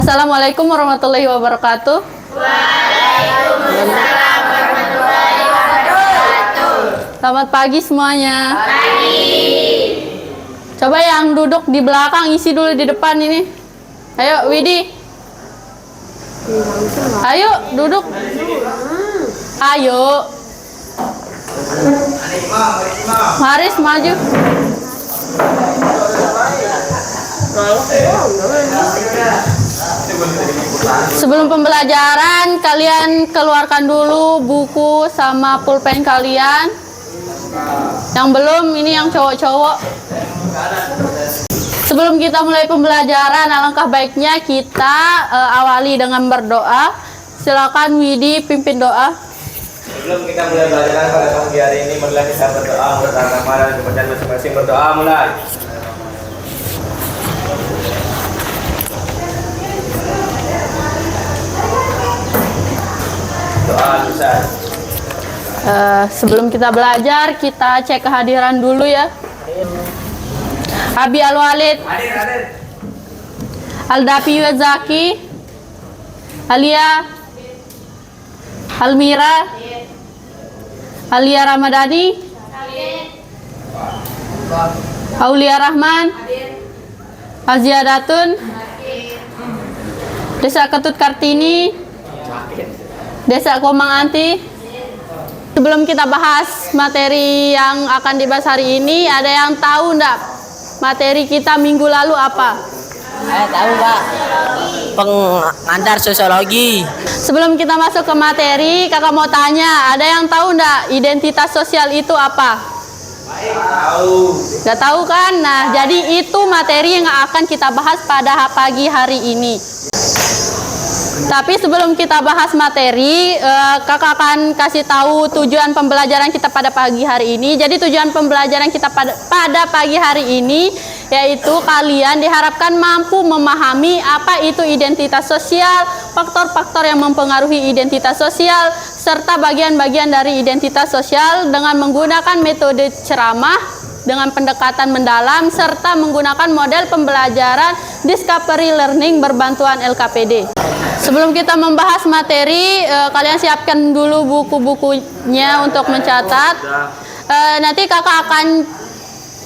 Assalamualaikum warahmatullahi wabarakatuh. Waalaikumsalam warahmatullahi wabarakatuh. Selamat pagi semuanya. Pagi. Coba yang duduk di belakang isi dulu di depan ini. Ayo Widi. Ayo duduk. Ayo. Maris maju. Sebelum pembelajaran, kalian keluarkan dulu buku sama pulpen kalian. Yang belum, ini yang cowok-cowok. Sebelum kita mulai pembelajaran, alangkah baiknya kita awali dengan berdoa. Silakan Widi pimpin doa. Sebelum kita mulai belajar pada pagi hari ini, marilah kita berdoa bersama dan kemudian masing-masing berdoa mulai. Doa Ustaz. Sebelum kita belajar, kita cek kehadiran dulu ya. Abi Al-Walid, Hadir. Al-Dafi Zaki, Alia, Almira, Alia Ramadhani, Aulia Rahman, Azia Datun, Desa Ketut Kartini, Desa Komang Anti. Sebelum kita bahas materi yang akan dibahas hari ini, ada yang tahu enggak materi kita minggu lalu apa? Saya tahu Pak, pengantar sosiologi. Sebelum kita masuk ke materi, kakak mau tanya, ada yang tahu enggak identitas sosial itu apa? Tahu. Nggak tahu kan? Nah, jadi itu materi yang akan kita bahas pada pagi hari ini. Tapi sebelum kita bahas materi, kakak akan kasih tahu tujuan pembelajaran kita pada pagi hari ini. Jadi tujuan pembelajaran kita pada pagi hari ini yaitu kalian diharapkan mampu memahami apa itu identitas sosial, faktor-faktor yang mempengaruhi identitas sosial, serta bagian-bagian dari identitas sosial dengan menggunakan metode ceramah dengan pendekatan mendalam serta menggunakan model pembelajaran discovery learning berbantuan LKPD. Sebelum kita membahas materi, kalian siapkan dulu buku-bukunya untuk mencatat. Nanti kakak akan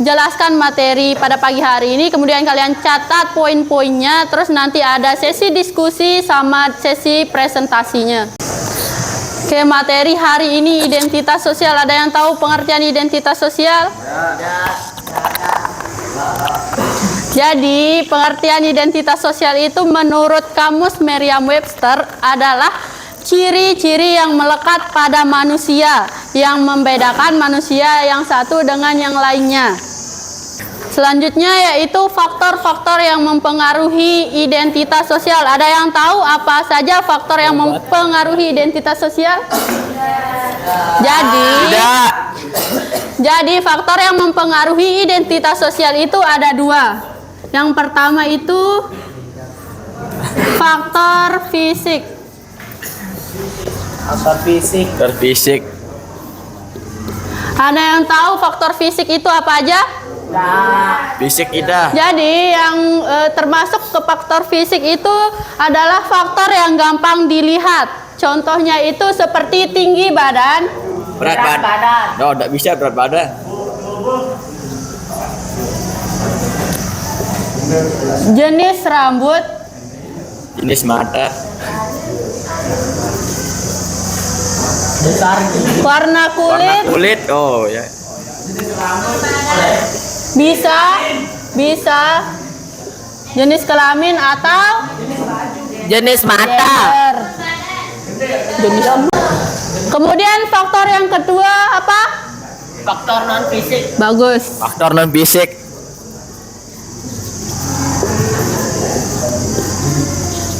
jelaskan materi pada pagi hari ini, kemudian kalian catat poin-poinnya, terus nanti ada sesi diskusi sama sesi presentasinya. Oke, materi hari ini identitas sosial. Ada yang tahu pengertian identitas sosial? Jadi, pengertian identitas sosial itu menurut Kamus Merriam-Webster adalah ciri-ciri yang melekat pada manusia yang membedakan manusia yang satu dengan yang lainnya. Selanjutnya yaitu faktor-faktor yang mempengaruhi identitas sosial. Ada yang tahu apa saja faktor yang mempengaruhi identitas sosial? Jadi faktor yang mempengaruhi identitas sosial itu ada dua. Yang pertama itu faktor fisik. Faktor fisik. Ada yang tahu faktor fisik itu apa aja? Fisik kita. Jadi yang termasuk ke faktor fisik itu adalah faktor yang gampang dilihat. Contohnya itu seperti tinggi badan, Berat badan. Oh, tidak bisa berat badan. jenis rambut, Jenis mata. warna Warna kulit, kulit. Oh ya. bisa, jenis kelamin atau Jenis mata. gender. Kemudian faktor yang kedua apa? Faktor non fisik. Bagus. Faktor non fisik.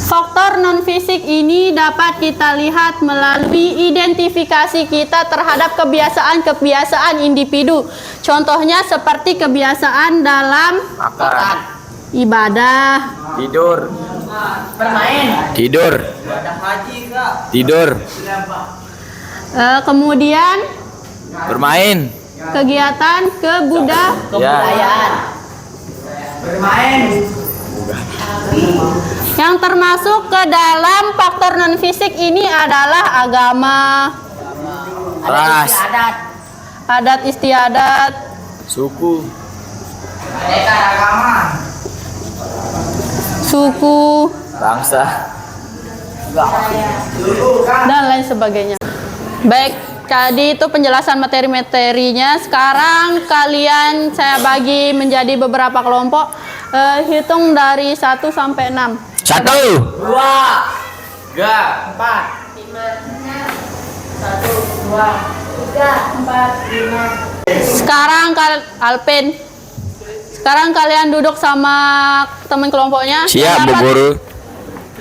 Faktor non-fisik ini dapat kita lihat melalui identifikasi kita terhadap kebiasaan-kebiasaan individu. Contohnya seperti kebiasaan dalam Makan. ibadah, Tidur. Tidur. kemudian Bermain. kegiatan kebudayaan. Ya. Yang termasuk ke dalam faktor non fisik ini adalah agama, Ras. adat istiadat, Suku. suku, Bangsa. dan lain sebagainya. Baik, tadi itu penjelasan materi-materinya. Sekarang kalian saya bagi menjadi beberapa kelompok. Hitung dari 1 sampai 6. 1. 2 3 Sekarang Alpin. Sekarang kalian duduk sama teman kelompoknya. Siap, Bu Dapat- Guru.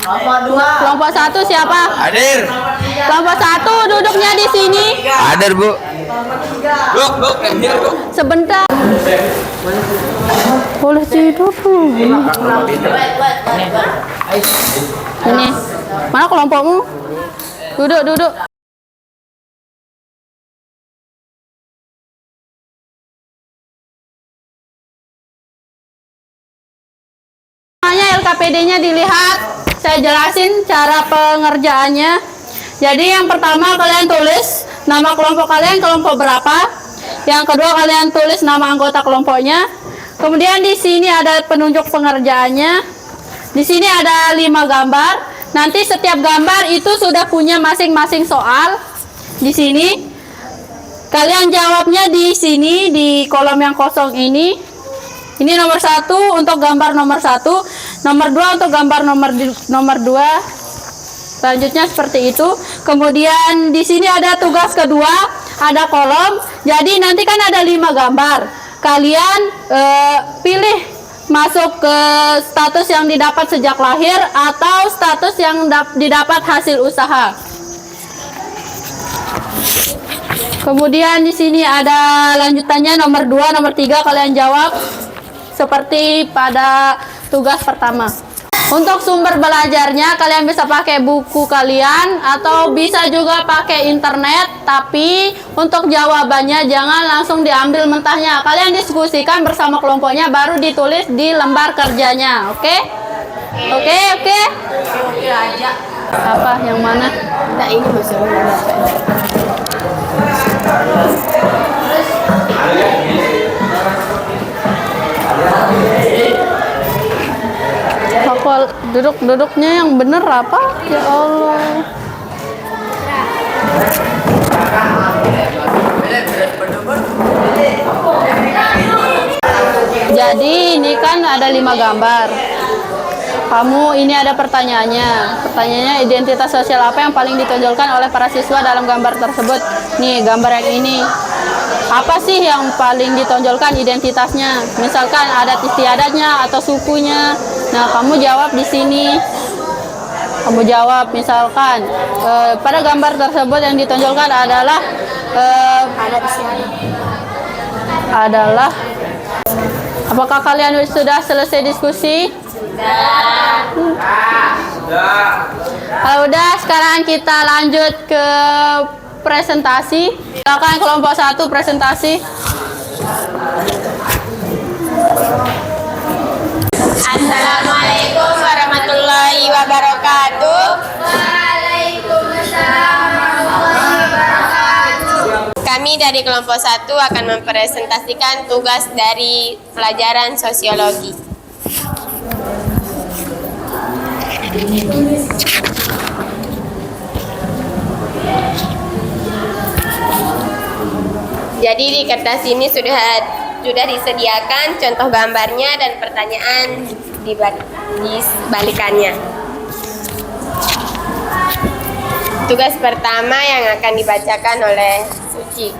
Kelompok 1 siapa? Hadir. Kelompok 1 duduknya di sini. Hadir, Bu. Duk, Sebentar. Boleh tidur tuh. Ini. Mana kelompokmu? Duduk. Semuanya LKPD-nya dilihat. Saya jelasin cara pengerjaannya. Jadi yang pertama kalian tulis nama kelompok kalian, kelompok berapa. Yang kedua kalian tulis nama anggota kelompoknya. Kemudian di sini ada penunjuk pengerjaannya. Di sini ada 5 gambar. Nanti setiap gambar itu sudah punya masing-masing soal. Di sini kalian jawabnya di sini di kolom yang kosong ini. Ini nomor 1 untuk gambar nomor 1, nomor 2 untuk gambar nomor 2. Selanjutnya seperti itu. Kemudian di sini ada tugas kedua, ada kolom. Jadi nanti kan ada 5 gambar. Kalian pilih masuk ke status yang didapat sejak lahir atau status yang didapat hasil usaha. Kemudian di sini ada lanjutannya nomor 2, nomor 3 kalian jawab seperti pada tugas pertama. Untuk sumber belajarnya kalian bisa pakai buku kalian atau bisa juga pakai internet, tapi untuk jawabannya jangan langsung diambil mentahnya. Kalian diskusikan bersama kelompoknya baru ditulis di lembar kerjanya. Oke? Oke. Apa yang mana? Nah, ini masalahnya. Apa duduknya yang bener apa? Ya Allah. Jadi ini kan ada 5 gambar. Kamu ini ada pertanyaannya. Pertanyaannya identitas sosial apa yang paling ditonjolkan oleh para siswa dalam gambar tersebut? Nih, gambar yang ini. Apa sih yang paling ditonjolkan identitasnya? Misalkan adat istiadatnya atau sukunya. Nah, kamu jawab di sini. Kamu jawab misalkan pada gambar tersebut yang ditonjolkan adalah apakah kalian sudah selesai diskusi? Udah, sekarang kita lanjut ke presentasi. Silakan kelompok 1 presentasi. Assalamualaikum warahmatullahi wabarakatuh. Waalaikumsalam warahmatullahi wabarakatuh. Kami dari kelompok 1 akan mempresentasikan tugas dari pelajaran sosiologi. Jadi di kertas ini sudah disediakan contoh gambarnya dan pertanyaan di balikannya. Tugas pertama yang akan dibacakan oleh Suci.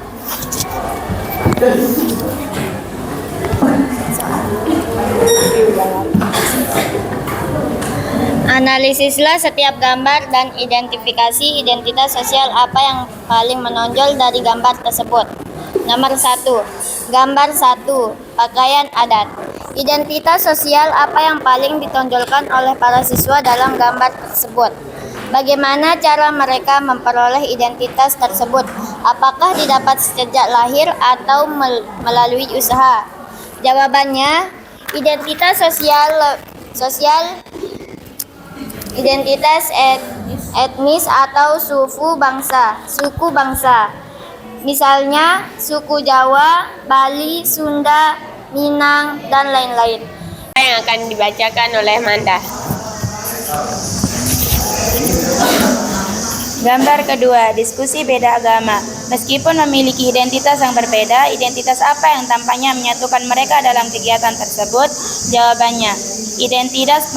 Analisislah setiap gambar dan identifikasi identitas sosial apa yang paling menonjol dari gambar tersebut. Nomor 1. Gambar 1. Pakaian adat. Identitas sosial apa yang paling ditonjolkan oleh para siswa dalam gambar tersebut? Bagaimana cara mereka memperoleh identitas tersebut? Apakah didapat sejak lahir atau melalui usaha? Jawabannya, identitas sosial identitas etnis atau suku bangsa. Misalnya suku Jawa, Bali, Sunda, Minang, dan lain-lain. Yang akan dibacakan oleh Manda. Gambar kedua, diskusi beda agama. Meskipun memiliki identitas yang berbeda, identitas apa yang tampaknya menyatukan mereka dalam kegiatan tersebut? Jawabannya, identitas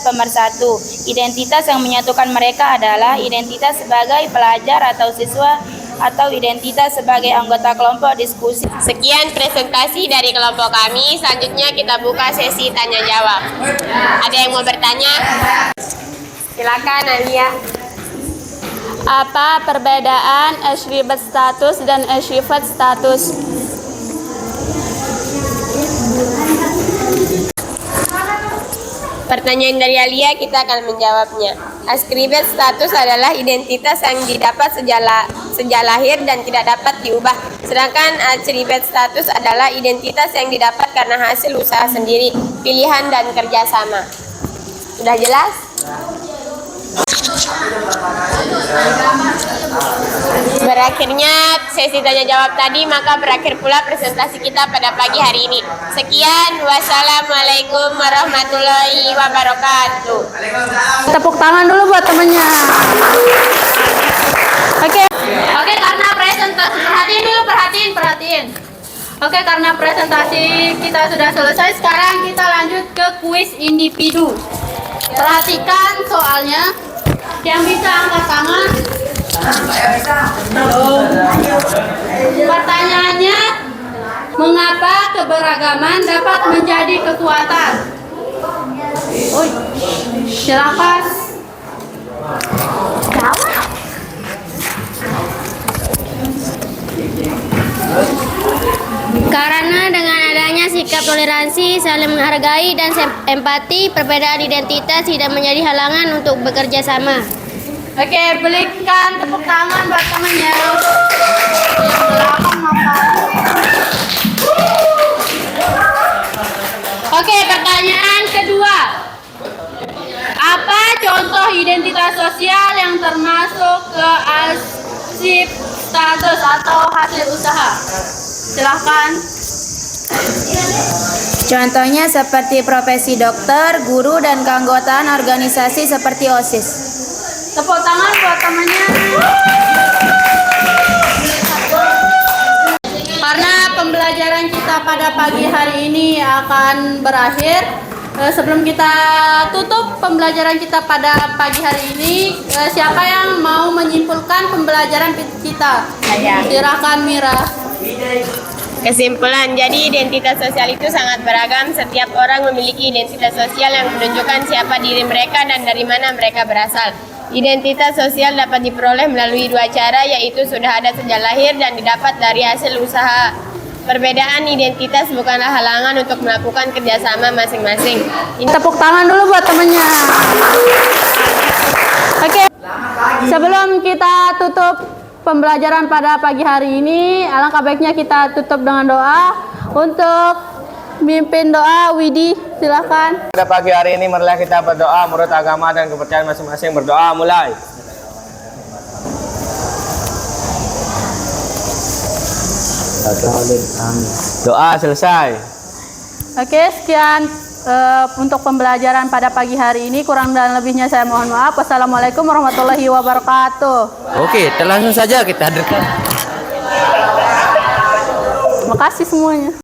pemersatu. Identitas yang menyatukan mereka adalah identitas sebagai pelajar atau siswa atau identitas sebagai anggota kelompok diskusi. Sekian presentasi dari kelompok kami. Selanjutnya kita buka sesi tanya jawab. Ada yang mau bertanya? Silakan Alia. Apa perbedaan attribut status dan attribut status? Pertanyaan dari Alia, kita akan menjawabnya. Attribut status adalah identitas yang didapat sejak lahir dan tidak dapat diubah. Sedangkan attribut status adalah identitas yang didapat karena hasil usaha sendiri, pilihan dan kerjasama. Sudah jelas? Berakhirnya sesi tanya jawab tadi, maka berakhir pula presentasi kita pada pagi hari ini. Sekian, wassalamualaikum warahmatullahi wabarakatuh. Tepuk tangan dulu buat temennya. Oke, karena presentasi, perhatiin. Oke, karena presentasi kita sudah selesai, sekarang kita lanjut ke kuis individu. Perhatikan soalnya, yang bisa angkat tangan. Pertanyaannya, mengapa keberagaman dapat menjadi kekuatan? Silakan. Karena dengan adanya sikap toleransi, saling menghargai, dan empati, perbedaan identitas tidak menjadi halangan untuk bekerja sama. Oke, berikan tepuk tangan buat temannya. Yang belakang ngapain? Oke, pertanyaan kedua. Apa contoh identitas sosial yang termasuk ke arsip status atau hasil usaha? Silahkan. Contohnya seperti profesi dokter, guru, dan keanggotaan organisasi seperti OSIS. Tepuk tangan buat temannya. Karena pembelajaran kita pada pagi hari ini akan berakhir, sebelum kita tutup pembelajaran kita pada pagi hari ini, siapa yang mau menyimpulkan pembelajaran kita? Silakan Mira. Kesimpulan, jadi identitas sosial itu sangat beragam. Setiap orang memiliki identitas sosial yang menunjukkan siapa diri mereka dan dari mana mereka berasal. Identitas sosial dapat diperoleh melalui dua cara, yaitu sudah ada sejak lahir dan didapat dari hasil usaha. Perbedaan identitas bukanlah halangan untuk melakukan kerjasama masing-masing. Tepuk tangan dulu buat temennya. Oke, sebelum kita tutup pembelajaran pada pagi hari ini, alangkah baiknya kita tutup dengan doa. Untuk mimpin doa, Widi, silakan. Pada pagi hari ini marilah kita berdoa menurut agama dan kepercayaan masing-masing. Berdoa mulai. Doa selesai. Oke, sekian untuk pembelajaran pada pagi hari ini. Kurang dan lebihnya saya mohon maaf. Wassalamualaikum warahmatullahi wabarakatuh. Oke, langsung saja kita hadirkan. Terima kasih semuanya.